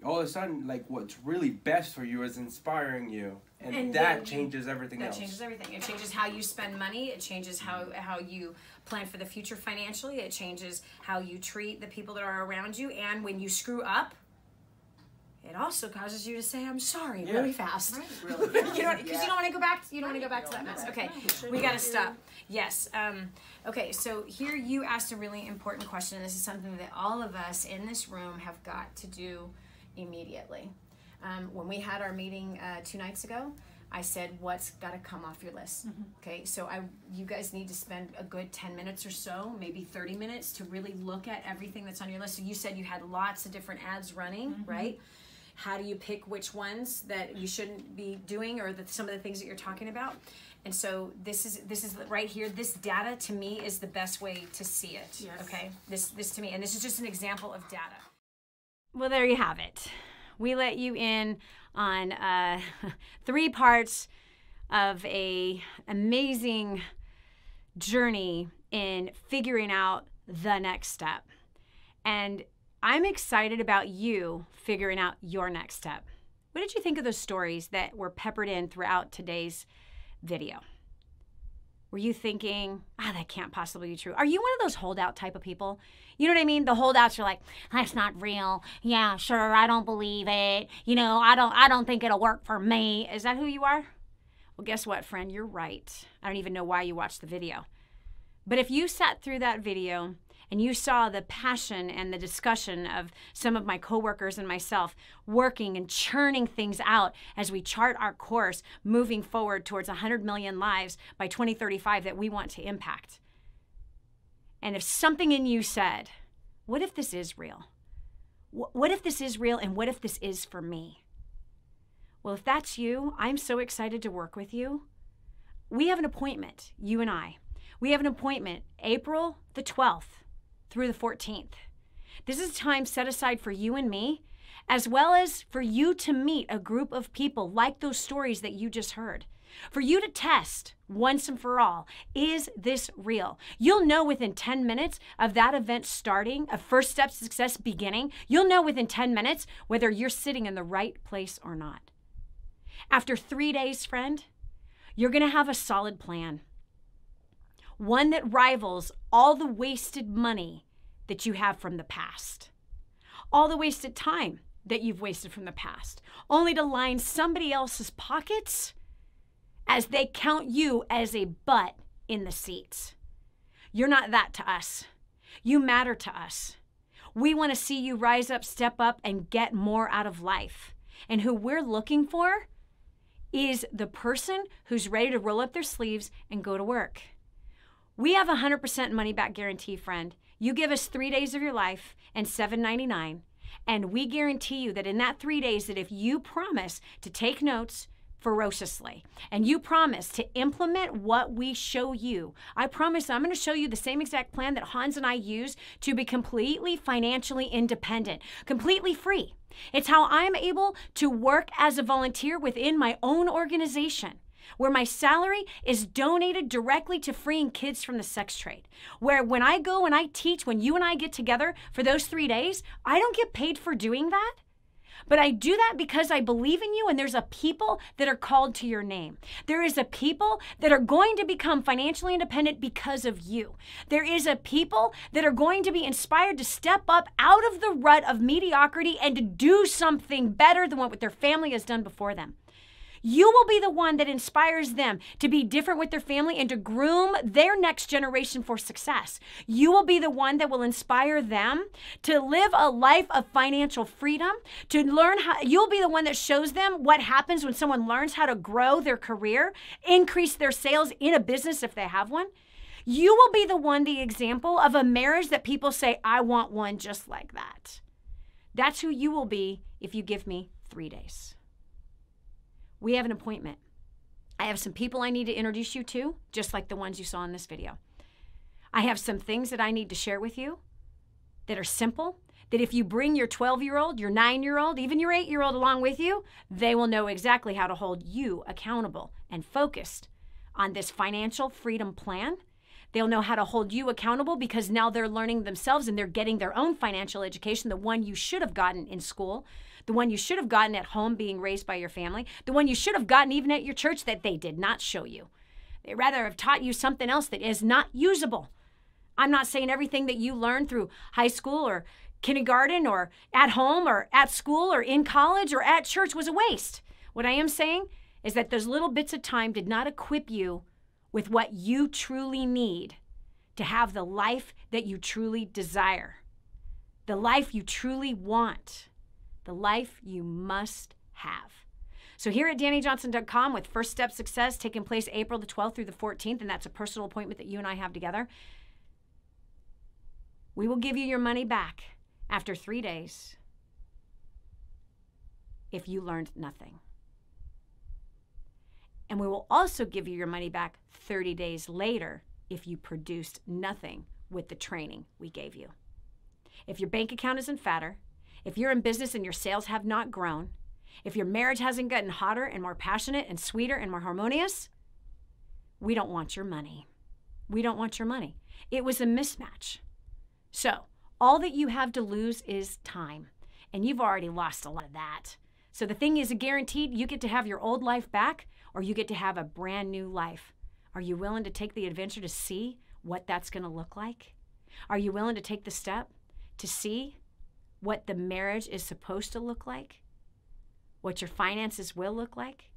All of a sudden, like, what's really best for you is inspiring you. And that changes everything else. That changes everything. It changes how you spend money. It changes how you plan for the future financially. It changes how you treat the people that are around you. And when you screw up, it also causes you to say, I'm sorry, really fast. Right. Really Because you don't want to go back. You don't want to go back to that mess. Okay, we got to stop. Yes. Okay. So here you asked a really important question. This is something that all of us in this room have got to do immediately. When we had our meeting 2 nights ago, I said, what's got to come off your list? Okay, so you guys need to spend a good 10 minutes or so, maybe 30 minutes to really look at everything that's on your list. So you said you had lots of different ads running, right? How do you pick which ones that you shouldn't be doing, or some of the things that you're talking about? And so this is right here. This data to me is the best way to see it. Yes. Okay, this to me, and this is just an example of data. Well, there you have it. We let you in on 3 parts of a amazing journey in figuring out the next step. And I'm excited about you figuring out your next step. What did you think of those stories that were peppered in throughout today's video? Were you thinking, that can't possibly be true? Are you one of those holdout type of people? You know what I mean? The holdouts are like, that's not real. Yeah, sure, I don't believe it. You know, I don't think it'll work for me. Is that who you are? Well, guess what, friend? You're right. I don't even know why you watched the video. But if you sat through that video and you saw the passion and the discussion of some of my coworkers and myself working and churning things out as we chart our course moving forward towards 100 million lives by 2035 that we want to impact. And if something in you said, what if this is real? What if this is real, and what if this is for me? Well, if that's you, I'm so excited to work with you. We have an appointment, you and I. We have an appointment April the 12th through the 14th. This is time set aside for you and me, as well as for you to meet a group of people like those stories that you just heard. For you to test once and for all, is this real? You'll know within 10 minutes of that event starting, of First Steps to Success beginning, you'll know within 10 minutes whether you're sitting in the right place or not. After 3 days, friend, you're going to have a solid plan. One that rivals all the wasted money that you have from the past. All the wasted time that you've wasted from the past, only to line somebody else's pockets as they count you as a butt in the seats. You're not that to us. You matter to us. We want to see you rise up, step up, and get more out of life. And who we're looking for is the person who's ready to roll up their sleeves and go to work. We have a 100% money back guarantee, friend. You give us 3 days of your life and $7.99, and we guarantee you that in that 3 days, that if you promise to take notes ferociously and you promise to implement what we show you, I promise I'm going to show you the same exact plan that Hans and I use to be completely financially independent, completely free. It's how I'm able to work as a volunteer within my own organization, where my salary is donated directly to freeing kids from the sex trade. Where when I go and I teach, when you and I get together for those 3 days, I don't get paid for doing that. But I do that because I believe in you, and there's a people that are called to your name. There is a people that are going to become financially independent because of you. There is a people that are going to be inspired to step up out of the rut of mediocrity and to do something better than what their family has done before them. You will be the one that inspires them to be different with their family and to groom their next generation for success. You will be the one that will inspire them to live a life of financial freedom, to learn how. You'll be the one that shows them what happens when someone learns how to grow their career, increase their sales in a business if they have one. You will be the one, the example of a marriage that people say, I want one just like that. That's who you will be if you give me 3 days. We have an appointment. I have some people I need to introduce you to, just like the ones you saw in this video. I have some things that I need to share with you that are simple, that if you bring your 12-year-old, your 9-year-old, even your 8-year-old along with you, they will know exactly how to hold you accountable and focused on this financial freedom plan. They'll know how to hold you accountable because now they're learning themselves and they're getting their own financial education, the one you should have gotten in school, the one you should have gotten at home being raised by your family, the one you should have gotten even at your church that they did not show you. They rather have taught you something else that is not usable. I'm not saying everything that you learned through high school or kindergarten or at home or at school or in college or at church was a waste. What I am saying is that those little bits of time did not equip you with what you truly need to have the life that you truly desire, the life you truly want, the life you must have. So here at DannyJohnson.com with First Step Success taking place April the 12th through the 14th, and that's a personal appointment that you and I have together, we will give you your money back after 3 days if you learned nothing. And we will also give you your money back 30 days later if you produced nothing with the training we gave you. If your bank account isn't fatter, if you're in business and your sales have not grown, if your marriage hasn't gotten hotter and more passionate and sweeter and more harmonious, we don't want your money. We don't want your money. It was a mismatch. So all that you have to lose is time, and you've already lost a lot of that. So the thing is, guaranteed you get to have your old life back, or you get to have a brand new life. Are you willing to take the adventure to see what that's going to look like? Are you willing to take the step to see what the marriage is supposed to look like? What your finances will look like?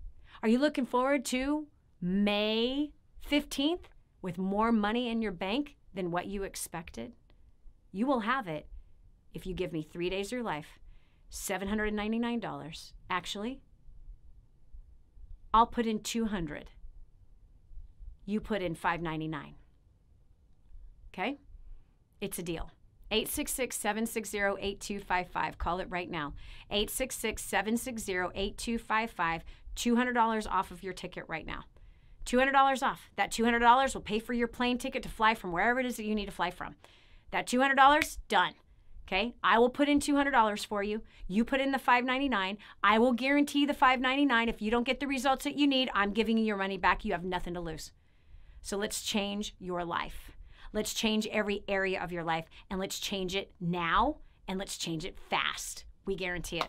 Are you looking forward to May 15th with more money in your bank than what you expected? You will have it if you give me 3 days of your life, $799. Actually, I'll put in $200. You put in $599. Okay? It's a deal. 866-760-8255. Call it right now. 866-760-8255. $200 off of your ticket right now. $200 off. That $200 will pay for your plane ticket to fly from wherever it is that you need to fly from. That $200, done. Okay? I will put in $200 for you. You put in the $599. I will guarantee the $599. If you don't get the results that you need, I'm giving you your money back. You have nothing to lose. So let's change your life. Let's change every area of your life, and let's change it now, and let's change it fast. We guarantee it.